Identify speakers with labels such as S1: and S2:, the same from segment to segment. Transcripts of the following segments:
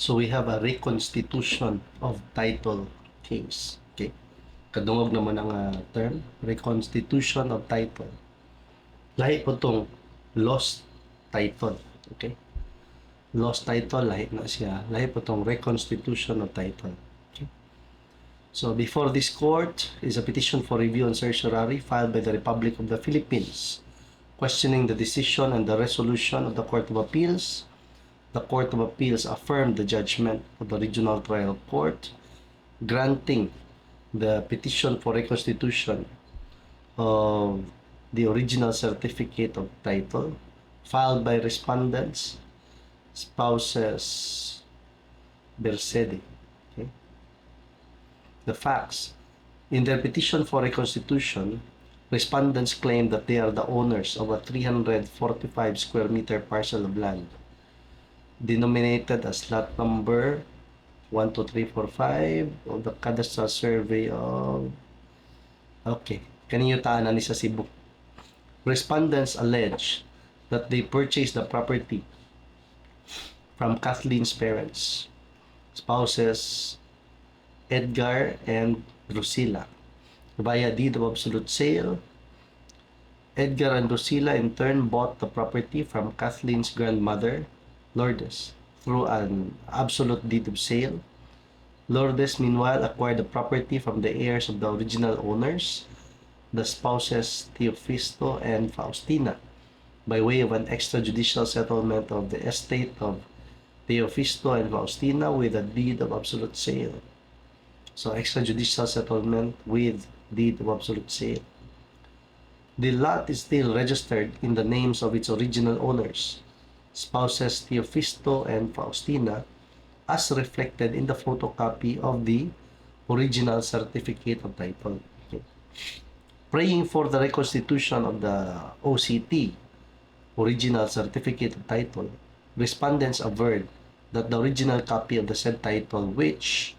S1: So we have a reconstitution of title case. Okay. Kadungog naman ang term, reconstitution of title. Lahi po itong lost title. Okay. Lost title, lahi na siya. Lahi po itong reconstitution of title. Okay. So before this court is a petition for review and certiorari filed by the Republic of the Philippines, questioning the decision and the resolution of the Court of Appeals. The Court of Appeals affirmed the judgment of the Regional Trial Court, granting the petition for reconstitution of the original certificate of title filed by respondents, spouses Bersedi. Okay. The facts. In their petition for reconstitution, respondents claim that they are the owners of a 345 square meter parcel of land denominated as lot number 12345 of the cadastral survey of kaninyo tahanan ni sa Cebu. Respondents allege that they purchased the property from Kathleen's parents, spouses Edgar and Drusilla, via deed of absolute sale. Edgar and Drusilla in turn bought the property from Kathleen's grandmother, Lourdes, through an absolute deed of sale. Lourdes, meanwhile, acquired the property from the heirs of the original owners, the spouses Teofisto and Faustina, by way of an extrajudicial settlement of the estate of Teofisto and Faustina with a deed of absolute sale. So, extrajudicial settlement with deed of absolute sale. The lot is still registered in the names of its original owners, spouses Teofisto and Faustina, as reflected in the photocopy of the original certificate of title. Okay. Praying for the reconstitution of the OCT, original certificate of title, respondents averred that the original copy of the said title, which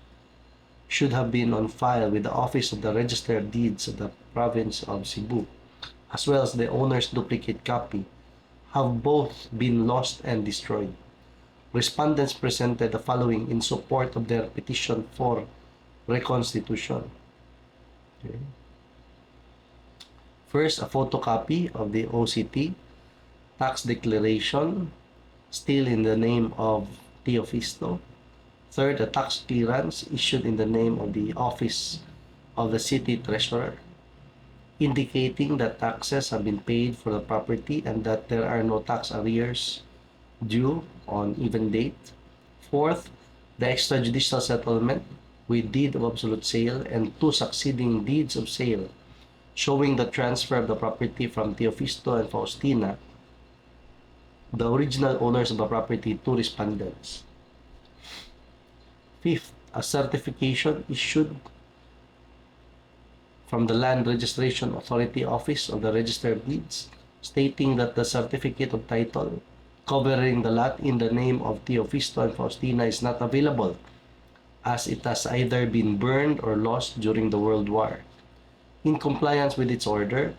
S1: should have been on file with the Office of the Register of Deeds of the Province of Cebu, as well as the owner's duplicate copy, have both been lost and destroyed. Respondents presented the following in support of their petition for reconstitution. Okay. First, a photocopy of the OCT tax declaration, still in the name of Teofisto. Third, a tax clearance issued in the name of the Office of the City Treasurer, indicating that taxes have been paid for the property and that there are no tax arrears due on even date. Fourth, the extrajudicial settlement with deed of absolute sale and 2 succeeding deeds of sale showing the transfer of the property from Teofisto and Faustina, the original owners of the property, to respondents. Fifth, a certification issued from the Land Registration Authority Office of the Register of Deeds, stating that the certificate of title covering the lot in the name of Teofisto and Faustina is not available, as it has either been burned or lost during the World War. In compliance with its order,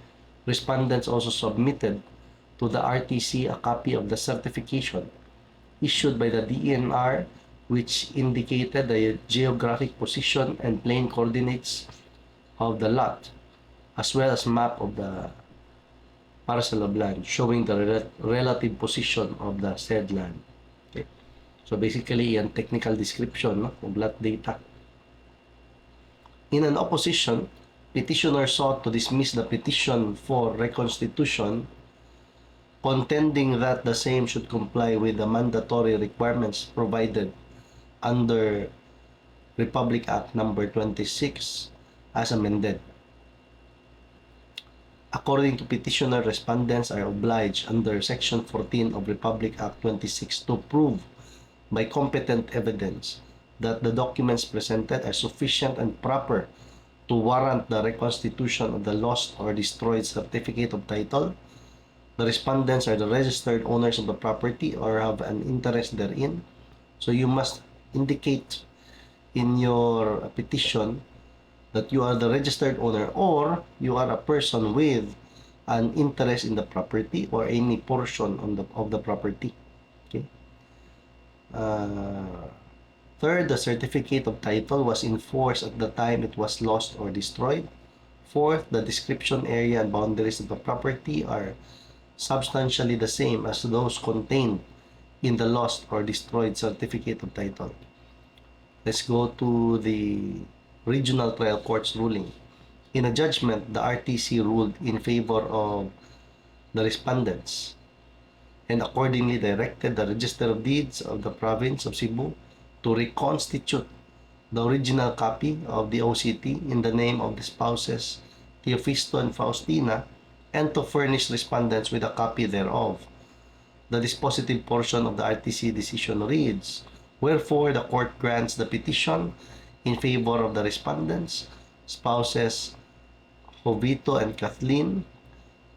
S1: respondents also submitted to the RTC a copy of the certification issued by the DENR, which indicated the geographic position and plane coordinates of the lot, as well as map of the parcel of land showing the relative position of the said land. Okay. So basically, yan technical description of lot data. In an opposition, petitioner sought to dismiss the petition for reconstitution, contending that the same should comply with the mandatory requirements provided under Republic Act number 26 as amended. According to petitioner, respondents are obliged under Section 14 of Republic Act 26 to prove by competent evidence that the documents presented are sufficient and proper to warrant the reconstitution of the lost or destroyed certificate of title. The respondents are the registered owners of the property or have an interest therein. So you must indicate in your petition that you are the registered owner or you are a person with an interest in the property or any portion of the property. Okay. Third, the certificate of title was in force at the time it was lost or destroyed. Fourth, the description, area, and boundaries of the property are substantially the same as those contained in the lost or destroyed certificate of title. Let's go to the Regional Trial Court's ruling. In a judgment, the RTC ruled in favor of the respondents and accordingly directed the Register of Deeds of the Province of Cebu to reconstitute the original copy of the OCT in the name of the spouses Teofisto and Faustina and to furnish respondents with a copy thereof. The dispositive portion of the RTC decision reads, wherefore the court grants the petition in favor of the respondents, spouses Jovito and Kathleen.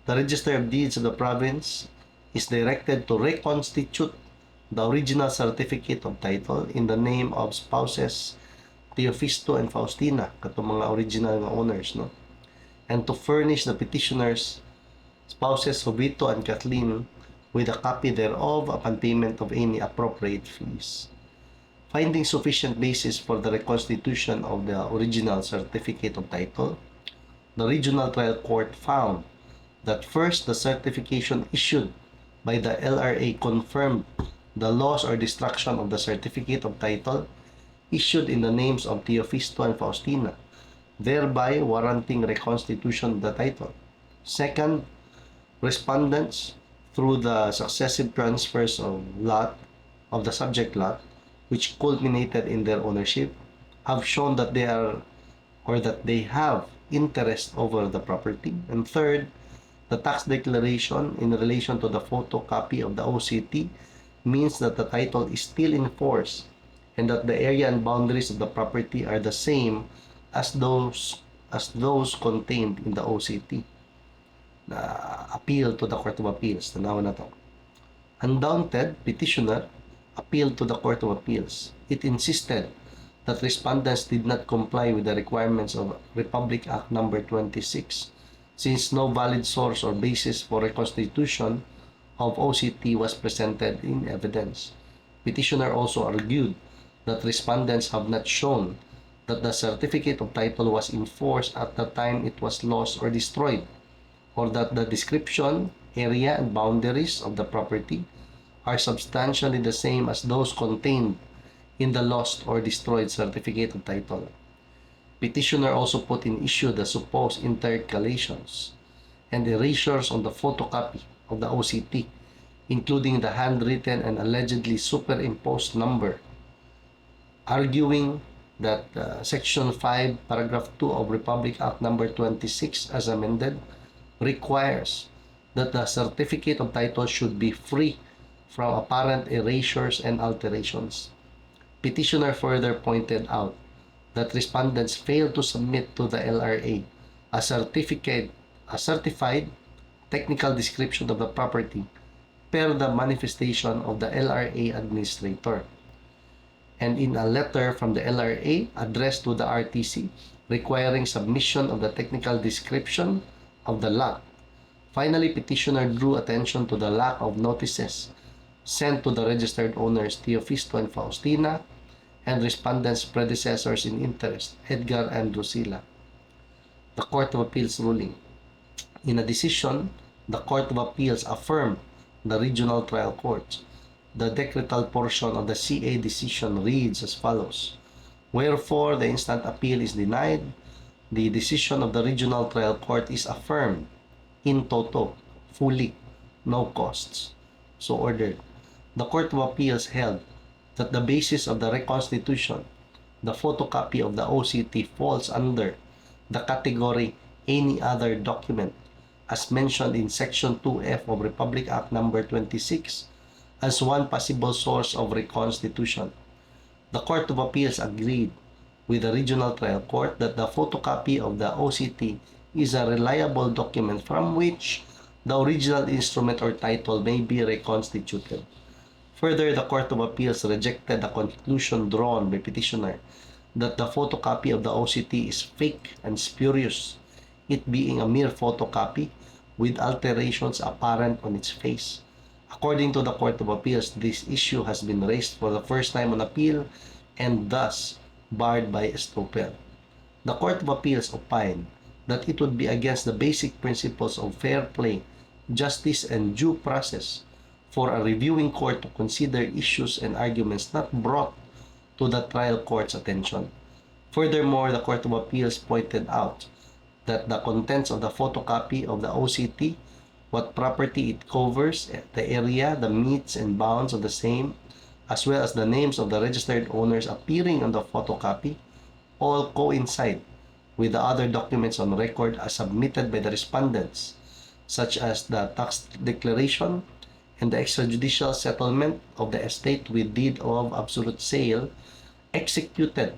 S1: The Register of Deeds of the province is directed to reconstitute the original certificate of title in the name of spouses Teofisto and Faustina, katong mga original nga owners, no? And to furnish the petitioners, spouses Jovito and Kathleen, with a copy thereof upon payment of any appropriate fees. Finding sufficient basis for the reconstitution of the original certificate of title, the Regional Trial Court found that first, the certification issued by the LRA confirmed the loss or destruction of the certificate of title issued in the names of Teofisto and Faustina, thereby warranting reconstitution of the title. Second, respondents, through the successive transfers of the subject lot, which culminated in their ownership, have shown that they have interest over the property. And third, the tax declaration in relation to the photocopy of the OCT means that the title is still in force and that the area and boundaries of the property are the same as those contained in the OCT. Appeal to the Court of Appeals. Tanawan na to. Undaunted, petitioner appealed to the Court of Appeals. It insisted that respondents did not comply with the requirements of Republic Act No. 26 since no valid source or basis for reconstitution of OCT was presented in evidence. Petitioner also argued that respondents have not shown that the certificate of title was in force at the time it was lost or destroyed, or that the description, area, and boundaries of the property are substantially the same as those contained in the lost or destroyed certificate of title. Petitioner also put in issue the supposed intercalations and erasures on the photocopy of the OCT, including the handwritten and allegedly superimposed number, arguing that Section 5, Paragraph 2 of Republic Act No. 26 as amended requires that the certificate of title should be free from apparent erasures and alterations. Petitioner further pointed out that respondents failed to submit to the LRA a certified technical description of the property per the manifestation of the LRA administrator. And in a letter from the LRA addressed to the RTC requiring submission of the technical description of the lot. Finally, petitioner drew attention to the lack of notices sent to the registered owners Teofisto and Faustina and respondents' predecessors in interest, Edgar and Drusilla. The Court of Appeals ruling. In a decision, the Court of Appeals affirmed the Regional Trial Court. The decretal portion of the CA decision reads as follows. Wherefore, the instant appeal is denied, the decision of the Regional Trial Court is affirmed in toto, fully, no costs. So ordered. The Court of Appeals held that the basis of the reconstitution, the photocopy of the OCT, falls under the category any other document as mentioned in Section 2F of Republic Act No. 26 as one possible source of reconstitution. The Court of Appeals agreed with the Regional Trial Court that the photocopy of the OCT is a reliable document from which the original instrument or title may be reconstituted. Further, the Court of Appeals rejected the conclusion drawn by petitioner that the photocopy of the OCT is fake and spurious, it being a mere photocopy with alterations apparent on its face. According to the Court of Appeals, this issue has been raised for the first time on appeal and thus barred by estoppel. The Court of Appeals opined that it would be against the basic principles of fair play, justice, and due process for a reviewing court to consider issues and arguments not brought to the trial court's attention. Furthermore, the Court of Appeals pointed out that the contents of the photocopy of the OCT, what property it covers, the area, the metes and bounds of the same, as well as the names of the registered owners appearing on the photocopy, all coincide with the other documents on record as submitted by the respondents, such as the tax declaration and the extrajudicial settlement of the estate with deed of absolute sale executed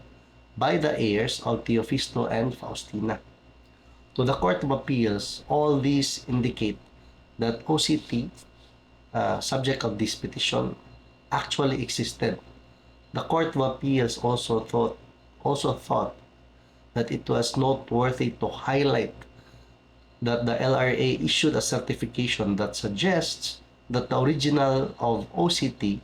S1: by the heirs of Teofisto and Faustina. To the Court of Appeals, all these indicate that OCT, subject of this petition, actually existed. The Court of Appeals also thought that it was noteworthy to highlight that the LRA issued a certification that suggests that the original of OCT,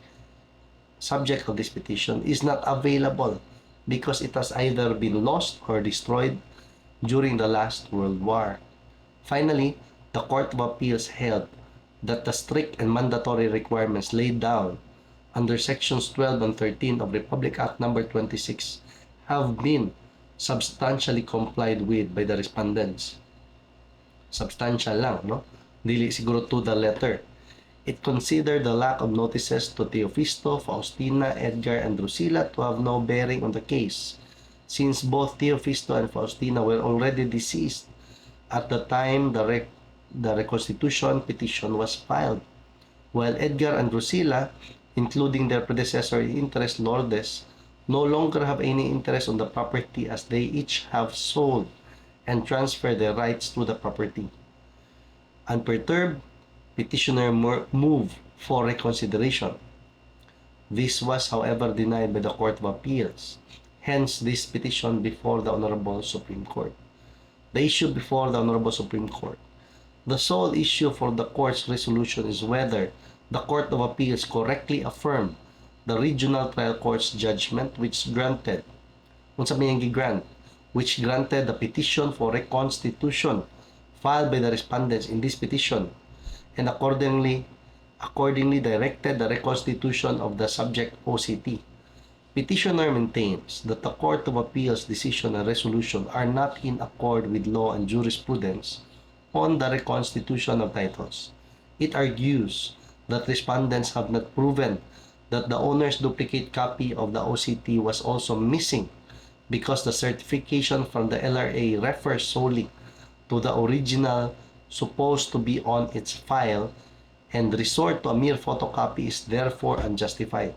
S1: subject of this petition, is not available because it has either been lost or destroyed during the last World War. Finally, the Court of Appeals held that the strict and mandatory requirements laid down under Sections 12 and 13 of Republic Act No. 26 have been substantially complied with by the respondents. Substantial lang, no? Dili siguro to the letter. It considered the lack of notices to Teofisto, Faustina, Edgar, and Drusilla to have no bearing on the case, since both Teofisto and Faustina were already deceased at the time the reconstitution petition was filed, while Edgar and Drusilla, including their predecessor in interest Lourdes, no longer have any interest on the property as they each have sold and transferred their rights to the property. Unperturbed, petitioner moved for reconsideration. This was, however, denied by the Court of Appeals. Hence, this petition before the Honorable Supreme Court. The issue before the Honorable Supreme Court. The sole issue for the Court's resolution is whether the Court of Appeals correctly affirmed the Regional Trial Court's judgment which granted the petition for reconstitution filed by the respondents in this petition, and accordingly directed the reconstitution of the subject OCT. Petitioner maintains that the Court of Appeals decision and resolution are not in accord with law and jurisprudence on the reconstitution of titles. It argues that respondents have not proven that the owner's duplicate copy of the OCT was also missing because the certification from the LRA refers solely to the original supposed to be on its file, and resort to a mere photocopy is therefore unjustified.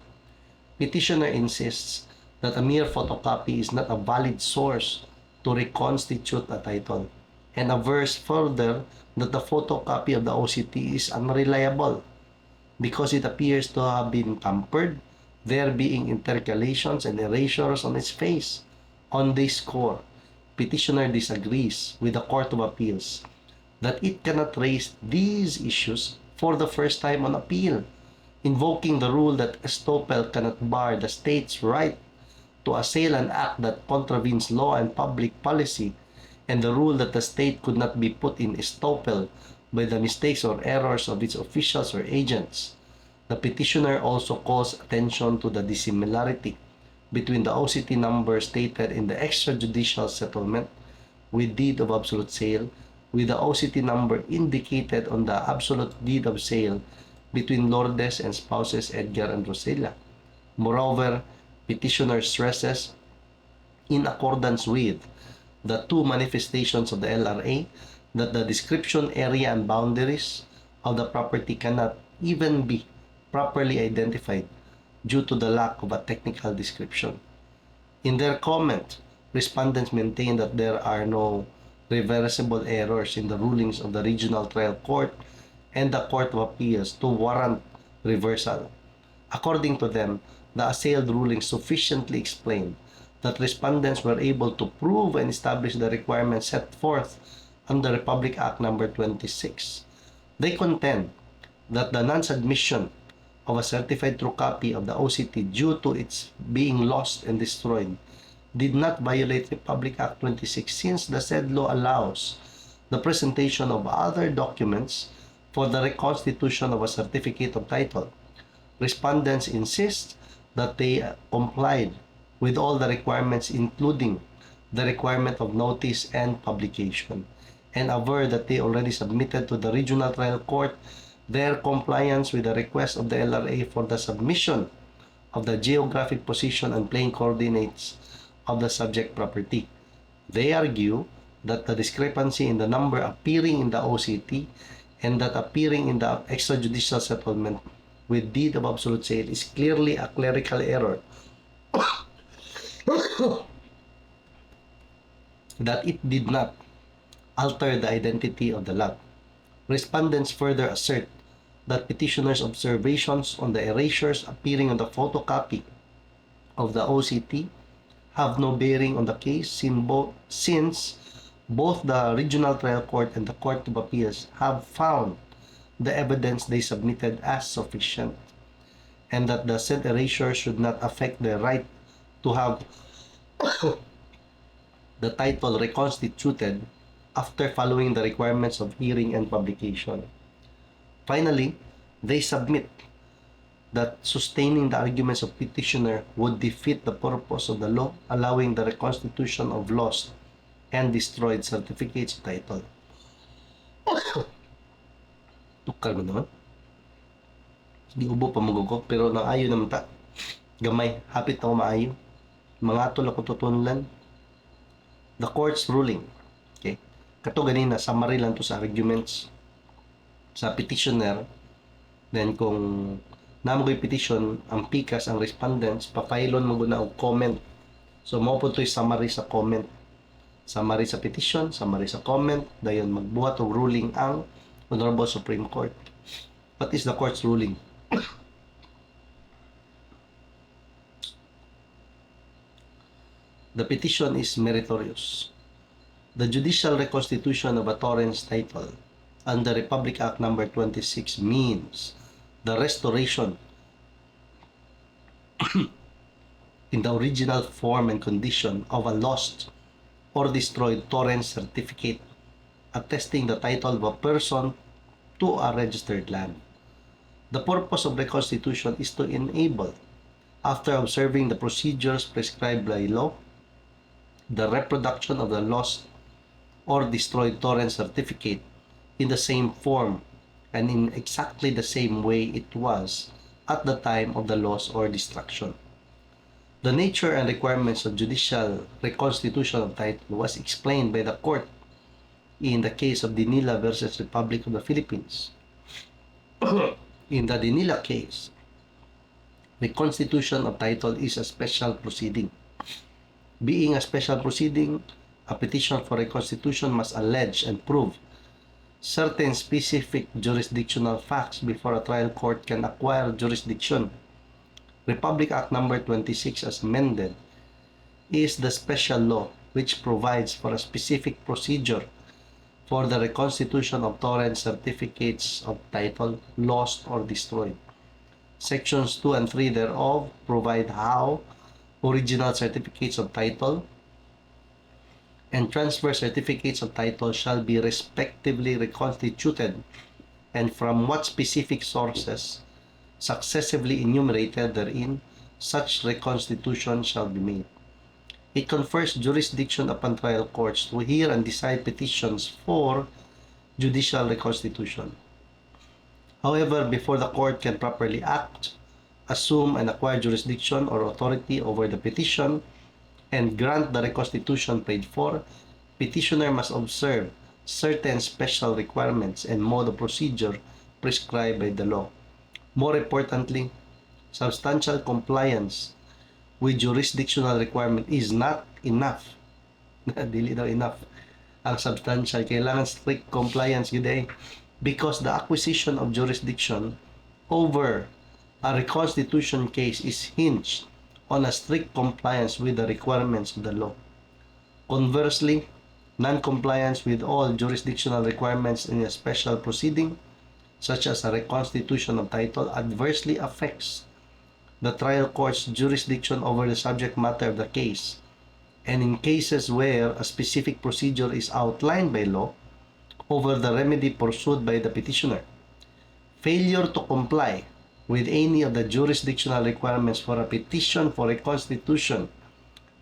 S1: Petitioner insists that a mere photocopy is not a valid source to reconstitute a title, and avers further that the photocopy of the OCT is unreliable because it appears to have been tampered, there being intercalations and erasures on its face. On this score, petitioner disagrees with the Court of Appeals that it cannot raise these issues for the first time on appeal, invoking the rule that estoppel cannot bar the state's right to assail an act that contravenes law and public policy, and the rule that the state could not be put in estoppel by the mistakes or errors of its officials or agents. The petitioner also calls attention to the dissimilarity between the OCT number stated in the extrajudicial settlement with deed of absolute sale with the OCT number indicated on the absolute deed of sale between Lourdes and spouses Edgar and Drusilla. Moreover, petitioner stresses, in accordance with the two manifestations of the LRA, that the description, area, and boundaries of the property cannot even be properly identified due to the lack of a technical description. In their comment, respondents maintain that there are no reversible errors in the rulings of the Regional Trial Court and the Court of Appeals to warrant reversal. According to them, the assailed rulings sufficiently explain that respondents were able to prove and establish the requirements set forth under Republic Act No. 26. They contend that the non-submission of a certified true copy of the OCT due to its being lost and destroyed did not violate Republic Act 26 since the said law allows the presentation of other documents for the reconstitution of a certificate of title. Respondents insist that they complied with all the requirements, including the requirement of notice and publication, and aver that they already submitted to the Regional Trial Court their compliance with the request of the LRA for the submission of the geographic position and plane coordinates of the subject property. They argue that the discrepancy in the number appearing in the OCT and that appearing in the extrajudicial settlement with deed of absolute sale is clearly a clerical error that it did not alter the identity of the lot. Respondents further assert that petitioners' observations on the erasures appearing on the photocopy of the OCT have no bearing on the case since both the Regional Trial Court and the Court of Appeals have found the evidence they submitted as sufficient, and that the said erasure should not affect the right to have the title reconstituted after following the requirements of hearing and publication. Finally, they submit that sustaining the arguments of petitioner would defeat the purpose of the law allowing the reconstitution of lost and destroyed certificates of title. Tukal mo naman. Di ubo pa magugo, pero naayo naman ta. Gamay, hapit na maayo. Mga tol ako tutunlan. The court's ruling. Okay. Kato ganina, summary lang to sa arguments sa petitioner. Then kung namoy petition, ang pikas, ang respondents, papailon mo na og comment. So mo po to'y summary sa comment. Summary sa petition, summary sa comment, dayon magbuhat og ruling ang Honorable Supreme Court. What is the court's ruling? The petition is meritorious. The judicial reconstitution of a Torrens title under Republic Act No. 26 means the restoration in the original form and condition of a lost or destroyed Torrens certificate attesting the title of a person to a registered land. The purpose of reconstitution is to enable, after observing the procedures prescribed by law, the reproduction of the lost or destroyed Torrens certificate in the same form and in exactly the same way it was at the time of the loss or destruction. The nature and requirements of judicial reconstitution of title was explained by the court in the case of Dinila versus Republic of the Philippines. In the Dinila case, reconstitution of title is a special proceeding. Being a special proceeding, a petition for reconstitution must allege and prove certain specific jurisdictional facts before a trial court can acquire jurisdiction. Republic Act No. 26 as amended is the special law which provides for a specific procedure for the reconstitution of Torrens certificates of title lost or destroyed. Sections 2 and 3 thereof provide how original certificates of title and transfer certificates of title shall be respectively reconstituted and from what specific sources successively enumerated therein such reconstitution shall be made. It confers jurisdiction upon trial courts to hear and decide petitions for judicial reconstitution. However, before the court can properly act, assume and acquire jurisdiction or authority over the petition, and grant the reconstitution prayed for, petitioner must observe certain special requirements and mode of procedure prescribed by the law. More importantly, substantial compliance with jurisdictional requirement is not enough. Dili daw enough. Ang substantial, kailangan strict compliance yun eh. Because the acquisition of jurisdiction over a reconstitution case is hinged on a strict compliance with the requirements of the law. Conversely, non-compliance with all jurisdictional requirements in a special proceeding such as a reconstitution of title, adversely affects the trial court's jurisdiction over the subject matter of the case, and in cases where a specific procedure is outlined by law over the remedy pursued by the petitioner, failure to comply with any of the jurisdictional requirements for a petition for reconstitution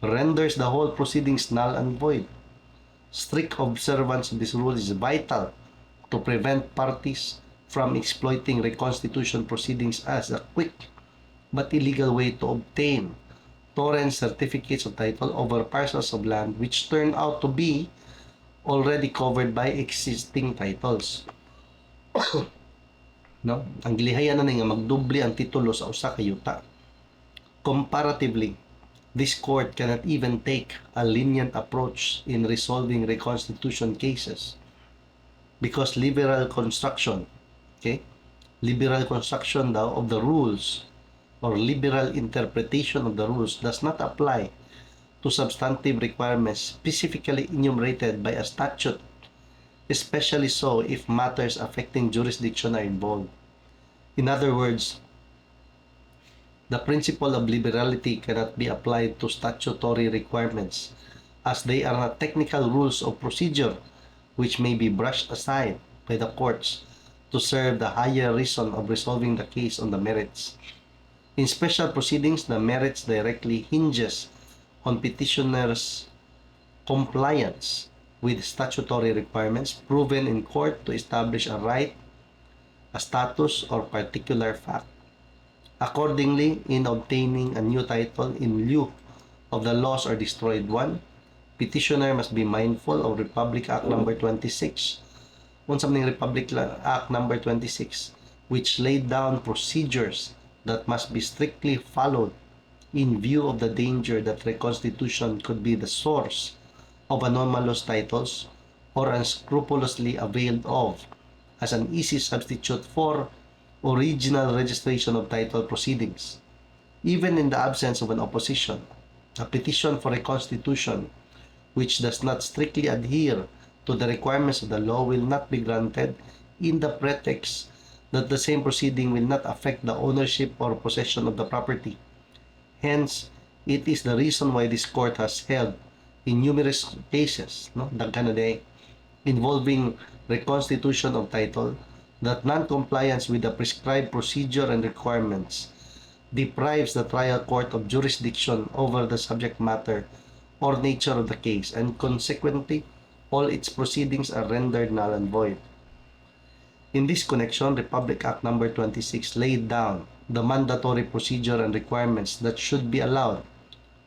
S1: renders the whole proceedings null and void. Strict observance of this rule is vital to prevent parties from exploiting reconstitution proceedings as a quick but illegal way to obtain torrent certificates of title over parcels of land which turn out to be already covered by existing titles. No? Ang gilihayan na nga magdubli ang titulo sa usa ka yuta. Comparatively, this court cannot even take a lenient approach in resolving reconstitution cases because liberal construction daw of the rules or liberal interpretation of the rules does not apply to substantive requirements specifically enumerated by a statute, especially so if matters affecting jurisdiction are involved. In other words, the principle of liberality cannot be applied to statutory requirements as they are not technical rules of procedure which may be brushed aside by the courts to serve the higher reason of resolving the case on the merits. In special proceedings, the merits directly hinges on petitioner's compliance with statutory requirements proven in court to establish a right, a status, or particular fact. Accordingly, in obtaining a new title in lieu of the lost or destroyed one, petitioner must be mindful of Republic Act No. 26. Unsa man Republic Act No. 26, which laid down procedures that must be strictly followed in view of the danger that reconstitution could be the source of anomalous titles or unscrupulously availed of as an easy substitute for original registration of title proceedings. Even in the absence of an opposition, a petition for reconstitution which does not strictly adhere to the requirements of the law will not be granted in the pretext that the same proceeding will not affect the ownership or possession of the property. Hence, it is the reason why this court has held in numerous cases, daghan na day, involving reconstitution of title, that non-compliance with the prescribed procedure and requirements deprives the trial court of jurisdiction over the subject matter or nature of the case, and consequently, all its proceedings are rendered null and void. In this connection, Republic Act No. 26 laid down the mandatory procedure and requirements that should be allowed,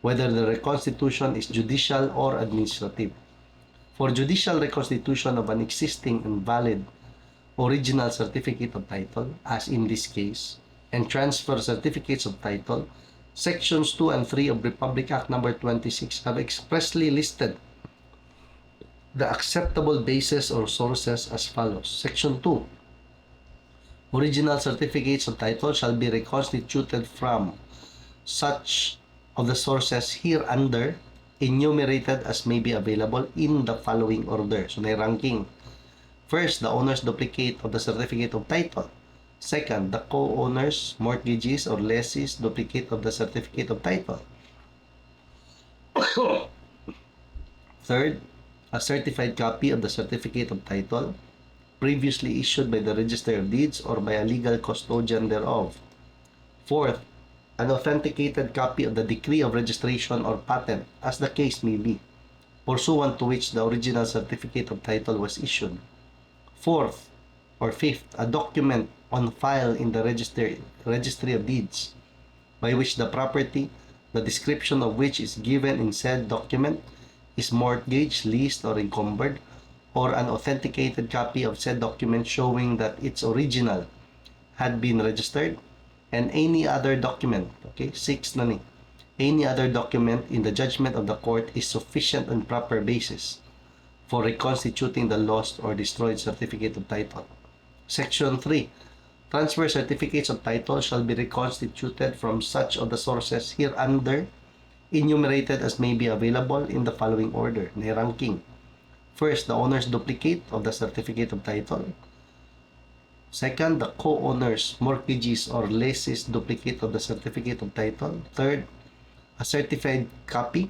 S1: whether the reconstitution is judicial or administrative. For judicial reconstitution of an existing and valid original certificate of title, as in this case, and transfer certificates of title, Sections 2 and 3 of Republic Act No. 26 have expressly listed the acceptable basis or sources as follows. Section 2. Original certificates of title shall be reconstituted from such of the sources hereunder enumerated as may be available in the following order. So, may ranking. First, the owner's duplicate of the certificate of title. Second, the co-owners, mortgagees, or lessees duplicate of the certificate of title. Third, a certified copy of the certificate of title previously issued by the Register of Deeds or by a legal custodian thereof. Fourth, an authenticated copy of the decree of registration or patent, as the case may be, pursuant to which the original certificate of title was issued. Fourth, or fifth, a document on file in the registry of deeds, by which the property, the description of which is given in said document, is mortgaged, leased, or encumbered, or an authenticated copy of said document showing that its original had been registered, and any other document, six na ni, any other document in the judgment of the court is sufficient and proper basis for reconstituting the lost or destroyed certificate of title. Section 3. Transfer certificates of title shall be reconstituted from such of the sources hereunder enumerated as may be available in the following order. Ranking. First, the owner's duplicate of the certificate of title. Second, the co-owners, mortgagees, or lessees duplicate of the certificate of title. Third, a certified copy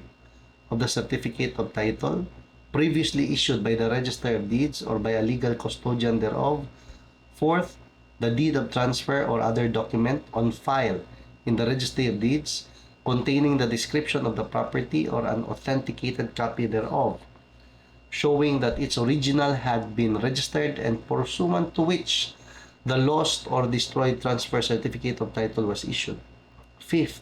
S1: of the certificate of title previously issued by the Register of Deeds or by a legal custodian thereof. Fourth, the deed of transfer or other document on file in the Registry of Deeds containing the description of the property or an authenticated copy thereof, showing that its original had been registered and pursuant to which the lost or destroyed transfer certificate of title was issued. Fifth,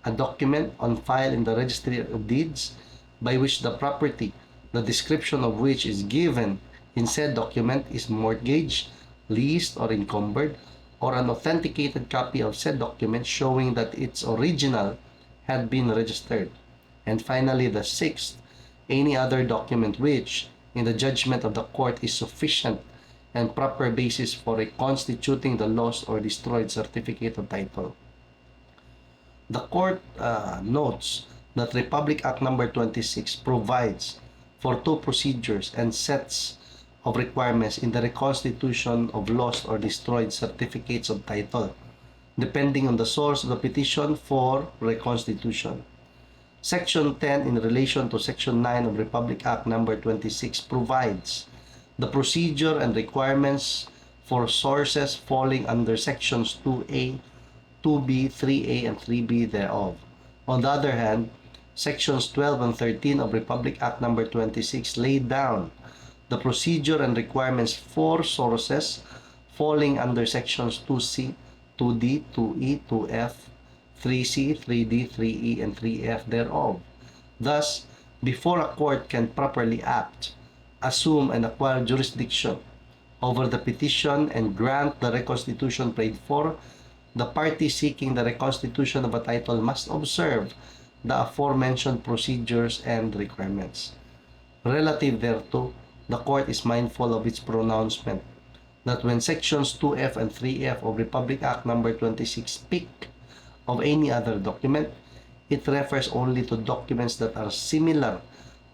S1: a document on file in the Registry of Deeds by which the property, the description of which is given in said document, is mortgaged, leased, or encumbered, or an authenticated copy of said document showing that its original had been registered. And finally, the sixth, any other document which, in the judgment of the court, is sufficient and proper basis for reconstituting the lost or destroyed certificate of title. The court notes that Republic Act Number 26 provides for two procedures and sets of requirements in the reconstitution of lost or destroyed certificates of title, depending on the source of the petition for reconstitution. Section 10 in relation to Section 9 of Republic Act Number 26 provides the procedure and requirements for sources falling under Sections 2A, 2B, 3A, and 3B thereof. On the other hand, Sections 12 and 13 of Republic Act Number 26 lay down the procedure and requirements for sources falling under Sections 2C, 2D, 2E, 2F, 3C, 3D, 3E, and 3F thereof. Thus, before a court can properly act, assume and acquire jurisdiction over the petition and grant the reconstitution prayed for, the party seeking the reconstitution of a title must observe the aforementioned procedures and requirements. Relative thereto, the court is mindful of its pronouncement that when Sections 2F and 3F of Republic Act Number 26 speak of any other document, it refers only to documents that are similar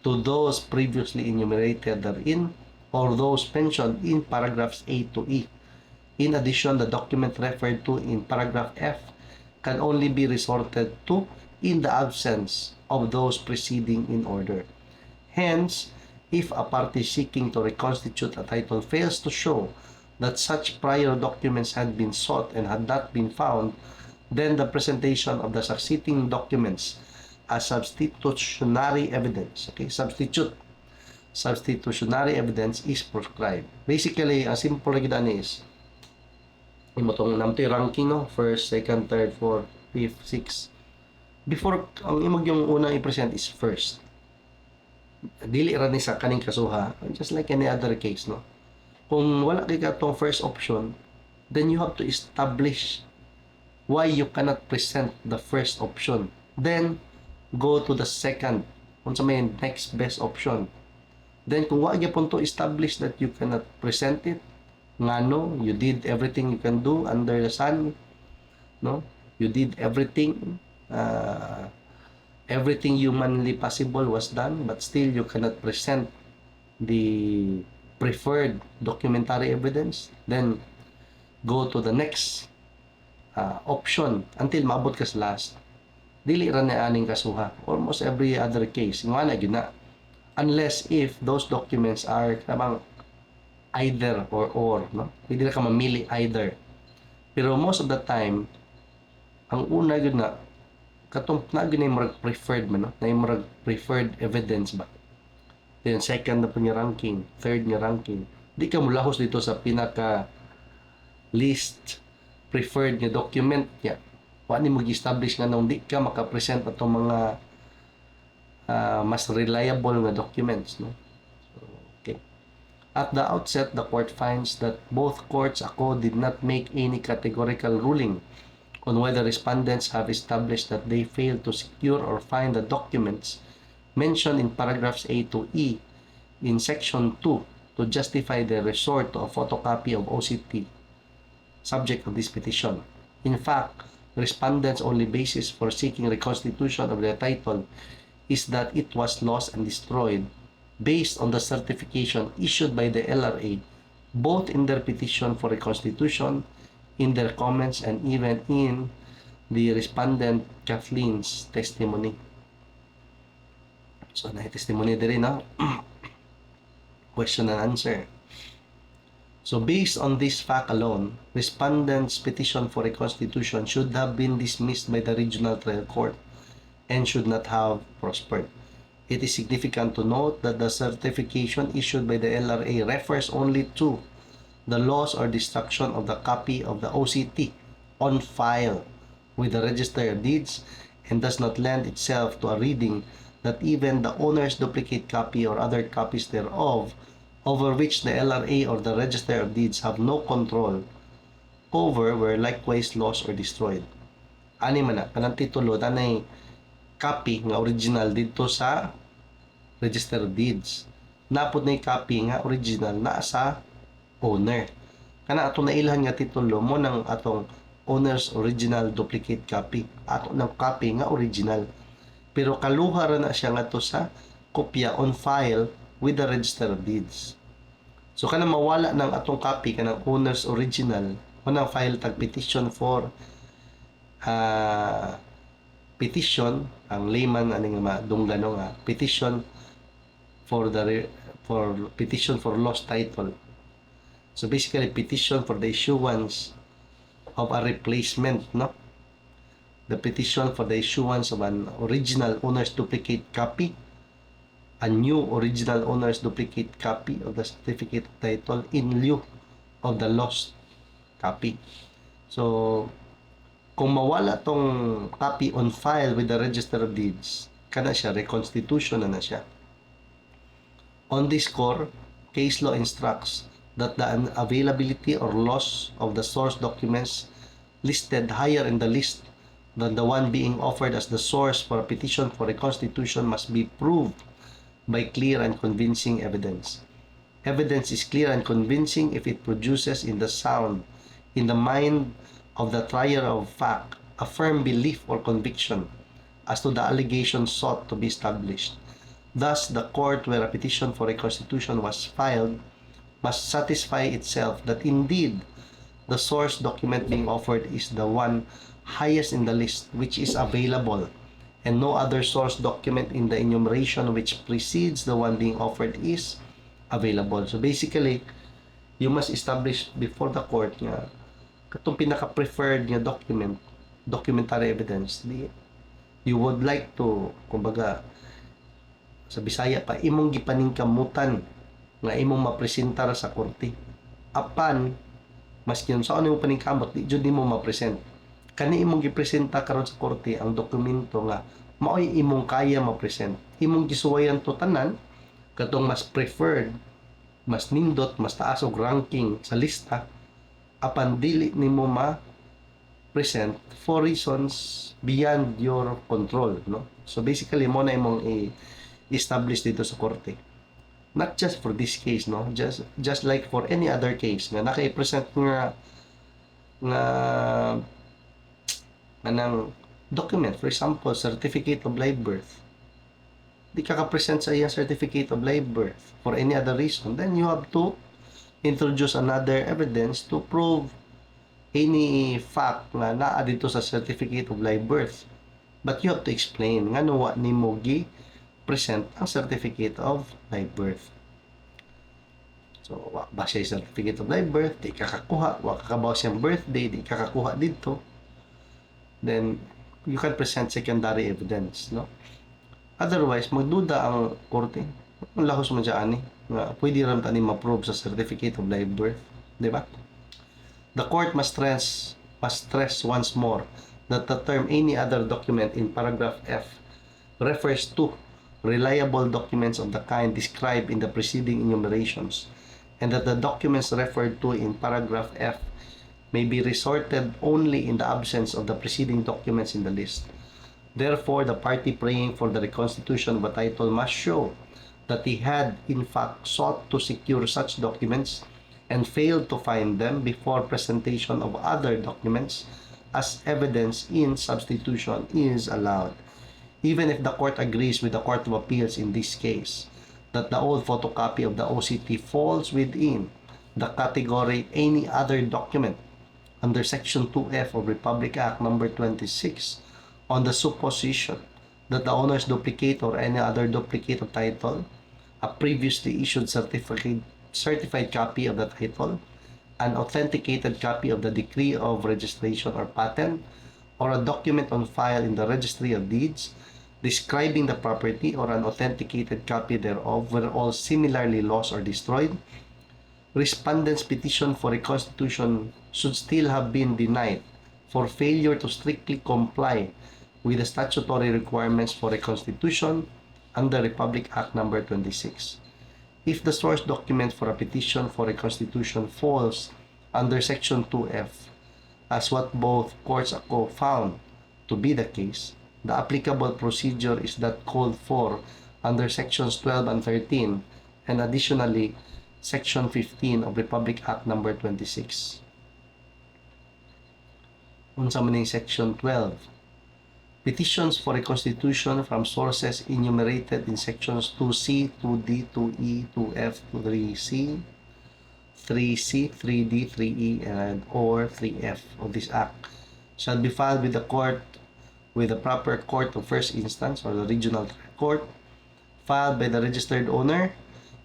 S1: to those previously enumerated therein or those mentioned in paragraphs A to E. In addition, the document referred to in paragraph F can only be resorted to in the absence of those preceding in order. Hence, if a party seeking to reconstitute a title fails to show that such prior documents had been sought and had not been found, then the presentation of the succeeding documents as substitutionary evidence, substitutionary evidence is prescribed. Basically, a simple regulan is imo tong namtoy ranking, no? First, second, third, fourth, fifth, sixth. Before, ang imog yung unang i-present is first. Dili ra ni sa kaning kasuha, just like any other case, no? Kung wala kay katong first option, then you have to establish why you cannot present the first option. Then, go to the second, kung sa may next best option. Then, kung wala gyapon to establish that you cannot present it, ngano, you did everything you can do under the sun, no? You did everything, everything humanly possible was done, but still you cannot present the preferred documentary evidence. Then, go to the next option until maabot ka sa last. Dili ra na aning kasuha. Almost every other case, nga na gyud na. Unless if those documents are kabang either or, no? Hindi na ka mamili either. Pero most of the time, ang una gyud na katong na gyud na preferred man, no? Na yung preferred evidence ba. Then second na po niya ranking, third niya ranking. Di ka mulahos dito sa pinaka list preferred nga document niya. Wa ni mag-establish nga nung di ka makapresent atong mga mas reliable nga documents, no? So, okay. At the outset, the court finds that both courts did not make any categorical ruling on whether respondents have established that they failed to secure or find the documents mentioned in paragraphs A to E in section 2 to justify their resort to a photocopy of OCT subject of this petition. In fact, respondents' only basis for seeking reconstitution of their title is that it was lost and destroyed based on the certification issued by the LRA both in their petition for reconstitution, in their comments, and even in the respondent Kathleen's testimony. So, na-testimony din rin, question and answer. So, based on this fact alone, respondent's petition for reconstitution should have been dismissed by the regional trial court and should not have prospered. It is significant to note that the certification issued by the LRA refers only to the loss or destruction of the copy of the OCT on file with the Register of Deeds and does not lend itself to a reading that even the owner's duplicate copy or other copies thereof, over which the LRA or the Register of Deeds have no control over, were likewise lost or destroyed. Ani man na, kanang titulo, tanay copy nga original dito sa Register of Deeds. Napod na copy nga original na sa owner. Kana ato na ilhan nga titulo mo ng atong owner's original duplicate copy. Ato ng copy nga original. Pero kaluha ra na siya nga to sa kopya on file with the Register of Deeds. So kana mawala ng atong copy kanang owner's original mo nang file tag petition for petition ang layman aning madunggano nga petition for petition for lost title. So basically petition for the issuance of a replacement, no? The petition for the issuance of an original owner's duplicate copy, a new original owner's duplicate copy of the certificate of title in lieu of the lost copy. So kung mawala tong copy on file with the Register of Deeds, kana siya, reconstitution na siya. On this score, case law instructs that the unavailability or loss of the source documents listed higher in the list than the one being offered as the source for a petition for reconstitution must be proved by clear and convincing evidence. Evidence is clear and convincing if it produces in the mind of the trier of fact, a firm belief or conviction as to the allegation sought to be established. Thus, the court where a petition for reconstitution was filed must satisfy itself that indeed the source document being offered is the one highest in the list which is available, and no other source document in the enumeration which precedes the one being offered is available. So basically, you must establish before the court nga katong pinaka-preferred nga documentary evidence, you would like to, kumbaga, sa Bisaya pa, imong gipaningkamutan nga imong mapresentar sa korte. Apan, maski yun, sa ano yung paningkamot, di mo mapresent. Kani imong gipresenta karon sa korte ang dokumento nga maoy imong kaya mapresent. Imong gisuwayan to tanan, katong mas preferred, mas nindot, mas taas og ranking sa lista, apan dili nimo ma-present for reasons beyond your control, no? So basically mo na imong establish dito sa korte. Not just for this case, no? Just like for any other case nga naka-present nga anang document, for example, certificate of live birth. Di ka present sa iyang certificate of live birth for any other reason, then you have to introduce another evidence to prove any fact nga naa dito sa certificate of live birth. But you have to explain nga no wa nimo present ang certificate of live birth. So, ba siya certificate of live birth, di kakakuha, wa kakabaw siyang birthday, di kakakuha dito, then you can present secondary evidence, no? Otherwise, magduda ang korte. Ang lahos man siya ani, nga pwede ram tani ma-prove sa certificate of live birth, di ba? The court must stress once more that the term any other document in paragraph F refers to reliable documents of the kind described in the preceding enumerations, and that the documents referred to in paragraph F may be resorted only in the absence of the preceding documents in the list. Therefore, the party praying for the reconstitution of a title must show that he had in fact sought to secure such documents and failed to find them before presentation of other documents as evidence in substitution is allowed. Even if the court agrees with the Court of Appeals in this case that the old photocopy of the OCT falls within the category any other document under Section 2F of Republic Act number 26 on the supposition that the owner's duplicate or any other duplicate of title, a previously issued certified copy of the title, an authenticated copy of the decree of registration or patent, or a document on file in the registry of deeds describing the property or an authenticated copy thereof were all similarly lost or destroyed, respondent's petition for reconstitution should still have been denied for failure to strictly comply with the statutory requirements for reconstitution under Republic Act number 26. If the source document for a petition for reconstitution falls under Section 2F, as what both courts found to be the case, the applicable procedure is that called for under Sections 12 and 13, and additionally, Section 15 of Republic Act number 26. Unsa man ning Section 12? Petitions for reconstitution from sources enumerated in Sections 2C, 2D, 2E, 2F, 3C, 3C, 3D, 3E, and or 3F of this Act shall be filed with the proper court of first instance or the regional court, filed by the registered owner,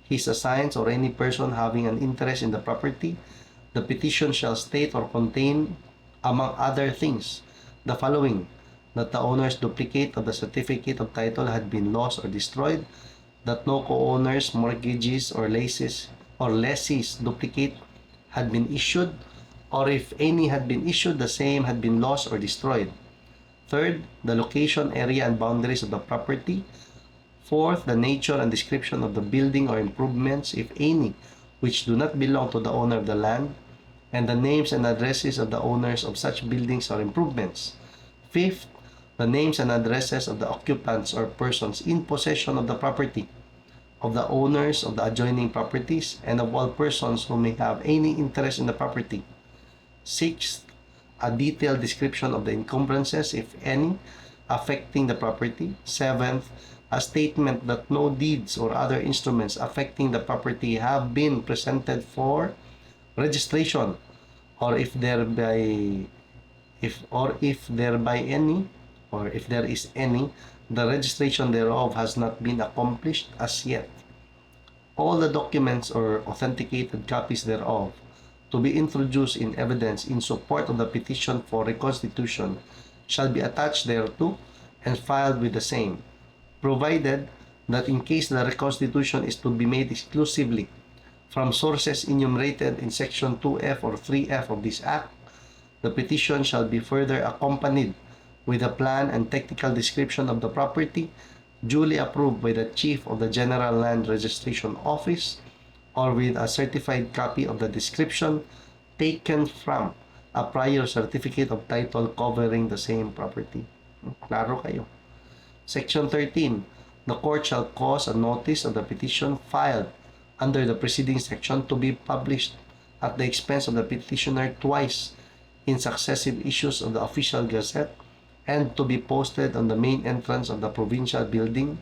S1: his assigns, or any person having an interest in the property. The petition shall state or contain, among other things, the following: that the owner's duplicate of the certificate of title had been lost or destroyed, that no co-owners, mortgages, or lessees duplicate had been issued, or if any had been issued, the same had been lost or destroyed. Third, the location, area, and boundaries of the property. Fourth, the nature and description of the building or improvements, if any, which do not belong to the owner of the land, and the names and addresses of the owners of such buildings or improvements. Fifth, the names and addresses of the occupants or persons in possession of the property, of the owners of the adjoining properties, and of all persons who may have any interest in the property. Sixth, a detailed description of the encumbrances, if any, affecting the property. Seventh, a statement that no deeds or other instruments affecting the property have been presented for registration, or if there is any, the registration thereof has not been accomplished as yet. All the documents or authenticated copies thereof to be introduced in evidence in support of the petition for reconstitution shall be attached thereto and filed with the same, provided that in case the reconstitution is to be made exclusively from sources enumerated in Section 2F or 3F of this Act, the petition shall be further accompanied with a plan and technical description of the property duly approved by the Chief of the General Land Registration Office, or with a certified copy of the description taken from a prior certificate of title covering the same property. Klaro kayo. Section 13. The court shall cause a notice of the petition filed under the preceding section to be published at the expense of the petitioner twice in successive issues of the Official Gazette, and to be posted on the main entrance of the provincial building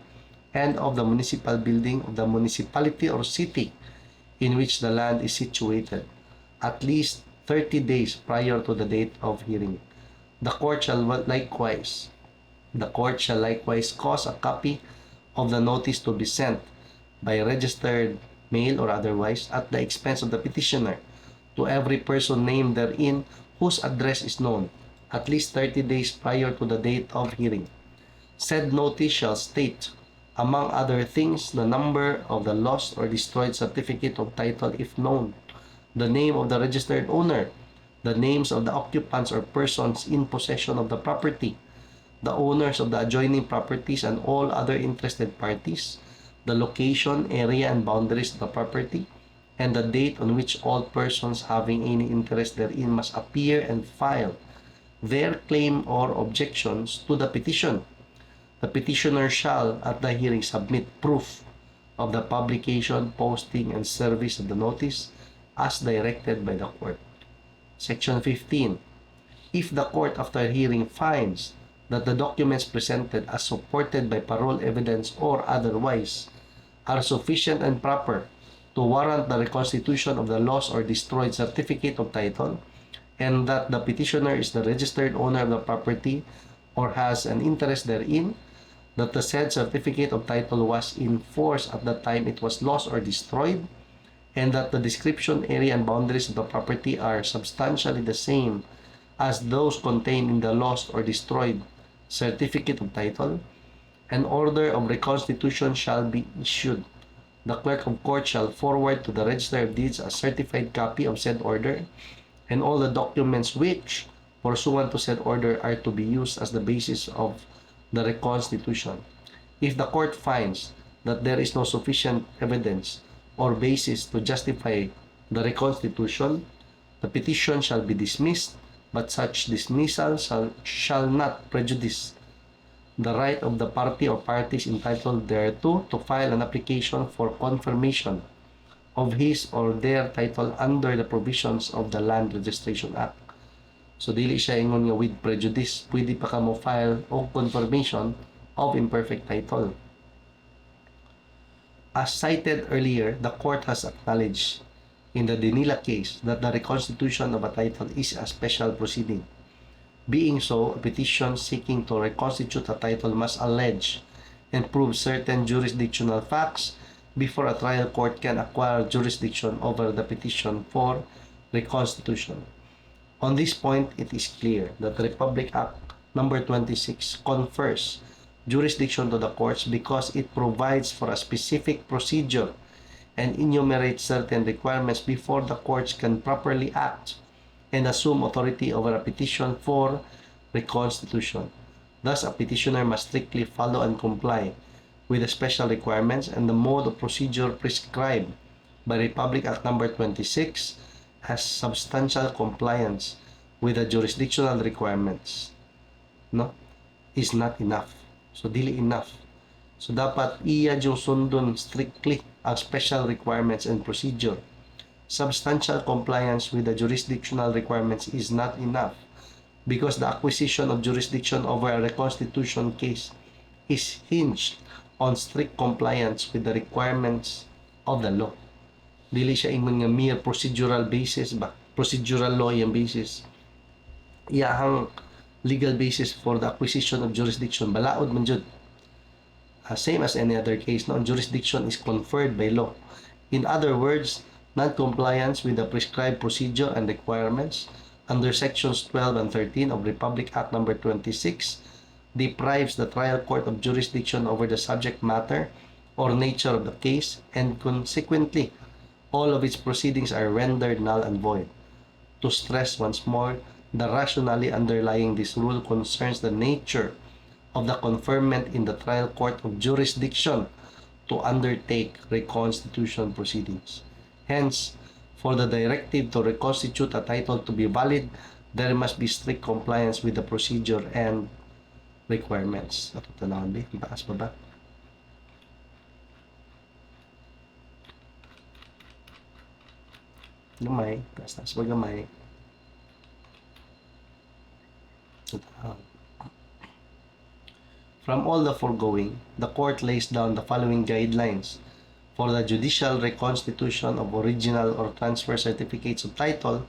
S1: and of the municipal building of the municipality or city in which the land is situated, at least 30 days prior to the date of hearing. The court shall likewise cause a copy of the notice to be sent by registered mail or otherwise at the expense of the petitioner to every person named therein whose address is known, at least 30 days prior to the date of hearing. Said notice shall state, among other things, the number of the lost or destroyed certificate of title if known, the name of the registered owner, the names of the occupants or persons in possession of the property, the owners of the adjoining properties and all other interested parties, the location, area, and boundaries of the property, and the date on which all persons having any interest therein must appear and file their claim or objections to the petition. The petitioner shall, at the hearing, submit proof of the publication, posting, and service of the notice as directed by the court. Section 15. If the court, after hearing, finds that the documents presented as supported by parole evidence or otherwise are sufficient and proper to warrant the reconstitution of the lost or destroyed certificate of title, and that the petitioner is the registered owner of the property or has an interest therein, that the said certificate of title was in force at the time it was lost or destroyed, and that the description, area, and boundaries of the property are substantially the same as those contained in the lost or destroyed certificate of title, an order of reconstitution shall be issued. The clerk of court shall forward to the Register of Deeds a certified copy of said order, and all the documents which, pursuant to said order, are to be used as the basis of the reconstitution. If the court finds that there is no sufficient evidence or basis to justify the reconstitution, the petition shall be dismissed, but such dismissal shall not prejudice the right of the party or parties entitled thereto to file an application for confirmation of his or their title under the provisions of the Land Registration Act. So, dili siya ingon nga with prejudice. Pwede pa ka mo file o confirmation of imperfect title. As cited earlier, the court has acknowledged in the Dinila case that the reconstitution of a title is a special proceeding. Being so, a petition seeking to reconstitute a title must allege and prove certain jurisdictional facts before a trial court can acquire jurisdiction over the petition for reconstitution. On this point, it is clear that the Republic Act number 26 confers jurisdiction to the courts because it provides for a specific procedure and enumerates certain requirements before the courts can properly act and assume authority over a petition for reconstitution. Thus, a petitioner must strictly follow and comply with the special requirements and the mode of procedure prescribed by Republic Act number 26 has substantial compliance with the jurisdictional requirements. No? Is not enough. So, dili enough. So, dapat iya yung sundon strictly ang special requirements and procedure. Substantial compliance with the jurisdictional requirements is not enough because the acquisition of jurisdiction over a reconstitution case is hinged on strict compliance with the requirements of the law. Dili siya ingon nga mere procedural basis ba? Procedural law yung basis. Iyahang legal basis for the acquisition of jurisdiction balaod man jud. Same as any other case, no? Jurisdiction is conferred by law. In other words, non-compliance with the prescribed procedure and requirements under sections 12 and 13 of Republic Act number 26 deprives the trial court of jurisdiction over the subject matter or nature of the case, and consequently, all of its proceedings are rendered null and void. To stress once more, the rationale underlying this rule concerns the nature of the conferment in the trial court of jurisdiction to undertake reconstitution proceedings. Hence, for the directive to reconstitute a title to be valid, there must be strict compliance with the procedure and requirements. Ato tanawon ba? Baas pa ba? Gamay. Taas ba gamay? From all the foregoing, the court lays down the following guidelines for the judicial reconstitution of original or transfer certificates of title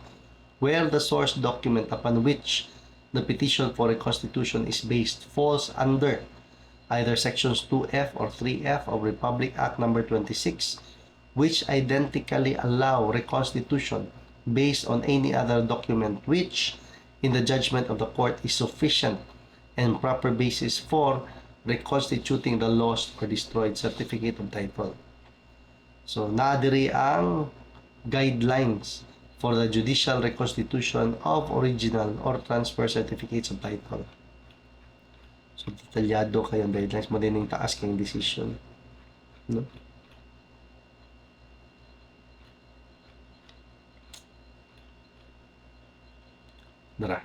S1: where the source document upon which the petition for reconstitution is based falls under either sections 2F or 3F of Republic Act number 26, which identically allow reconstitution based on any other document which, in the judgment of the court, is sufficient and proper basis for reconstituting the lost or destroyed certificate of title. So, naadiri ang guidelines for the judicial reconstitution of original or transfer certificates of title. So, detalyado kayong guidelines mo din yung taas kayong decision. No? Dara.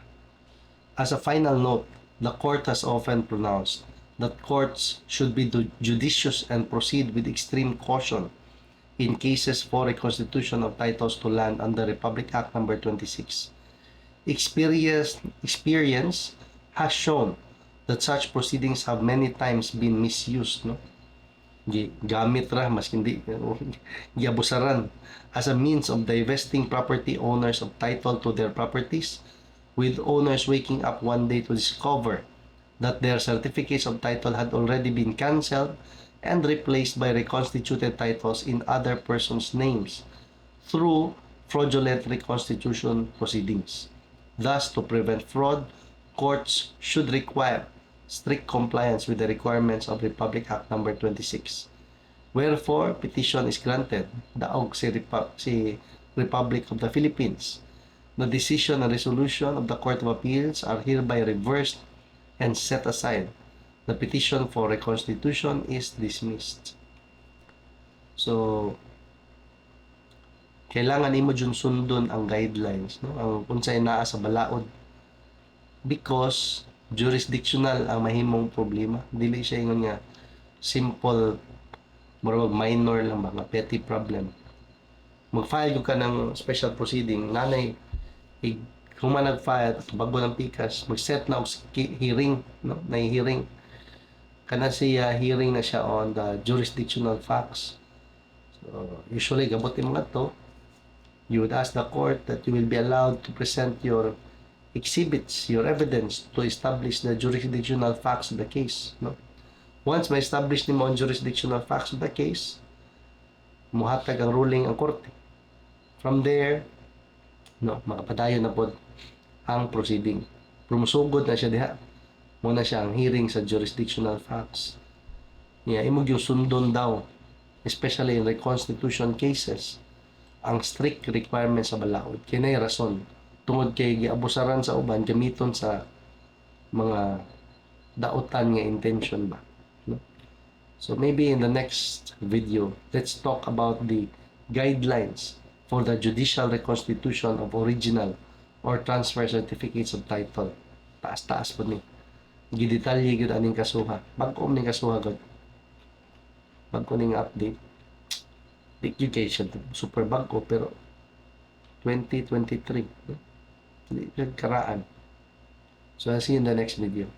S1: As a final note, the court has often pronounced that courts should be judicious and proceed with extreme caution in cases for reconstitution of titles to land under Republic Act number 26. Experience has shown that such proceedings have many times been misused, no? gamit ra mas hindi giabusaran as a means of divesting property owners of title to their properties, with owners waking up one day to discover that their certificates of title had already been cancelled and replaced by reconstituted titles in other persons' names through fraudulent reconstitution proceedings. Thus, to prevent fraud, courts should require strict compliance with the requirements of Republic Act Number 26. Wherefore, petition is granted, daog si Republic of the Philippines. The decision and resolution of the Court of Appeals are hereby reversed and set aside. The petition for reconstitution is dismissed. So, kailangan imo dyan sundon ang guidelines, no? Ang unsay naa sa balaod, because jurisdictional ang mahimong problema, dili siya ingon nga simple murag minor lang ba nga petty problem. Mag-file ka ng special proceeding, nanay kung man nag-file bago ng pikas, mag-set na og hearing, no? Na hearing kana siya, hearing na siya on the jurisdictional facts. So usually gabot mga to, you would ask the court that you will be allowed to present your exhibits, your evidence to establish the jurisdictional facts of the case, no? Once ma-establish nimo ang jurisdictional facts of the case, muhatag ang ruling ang korte. From there, no, makapadayon na pod ang proceeding. Promusugod na siya diha. Muna siya ang hearing sa jurisdictional facts. Imong yung sundon daw, especially in reconstitution cases, ang strict requirements sa balaod. Kinay rason tungod kay giabusaran sa uban gamiton sa mga dautan nga intention ba, no? So maybe in the next video, let's talk about the guidelines for the judicial reconstitution of original or transfer certificates of title. Taas-taas po ni. Gidetalye gyud aning kasuha. Bag-o ning kasuha gud. Bag-o ning update. Education super bag-o pero 2023, no? Hindi karaan. So I'll see you in the next video.